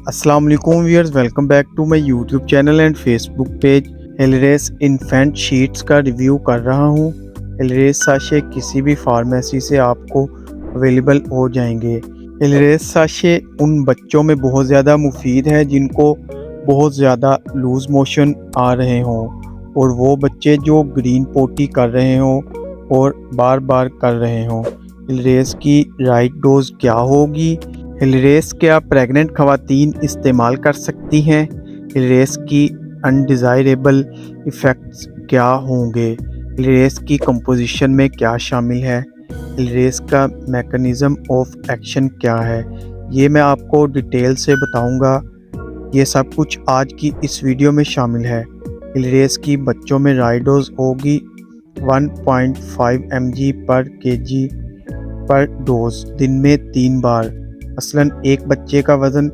अस्सलाम वालेकुम viewers, welcome back to my YouTube channel and Facebook page. हिलरेस infant sheets का रिव्यू कर रहा हूँ। हिलरेस साशे किसी भी फार्मेसी से आपको अवेलेबल हो जाएंगे। हिलरेस साशे उन बच्चों में बहुत ज़्यादा मुफीद है जिनको बहुत ज़्यादा लूज़ मोशन आ रहे हों, और वो बच्चे जो ग्रीन पोटी कर रहे हों और बार बार कर रहे हों। हिलरेस की राइट डोज क्या होगी? हिलरेस क्या प्रेग्नेंट ख़वातीन इस्तेमाल कर सकती हैं? हिलरेस की अनडिज़ायरेबल इफ़ेक्ट्स क्या होंगे? हिलरेस की कंपोजिशन में क्या शामिल है? हिलरेस का मैकेनिज़्म ऑफ एक्शन क्या है? ये मैं आपको डिटेल से बताऊंगा। ये सब कुछ आज की इस वीडियो में शामिल है। हिलरेस की बच्चों में राइट डोज होगी 1.5 mg पर kg पर डोज, दिन में 3 बार। मसलन एक बच्चे का वज़न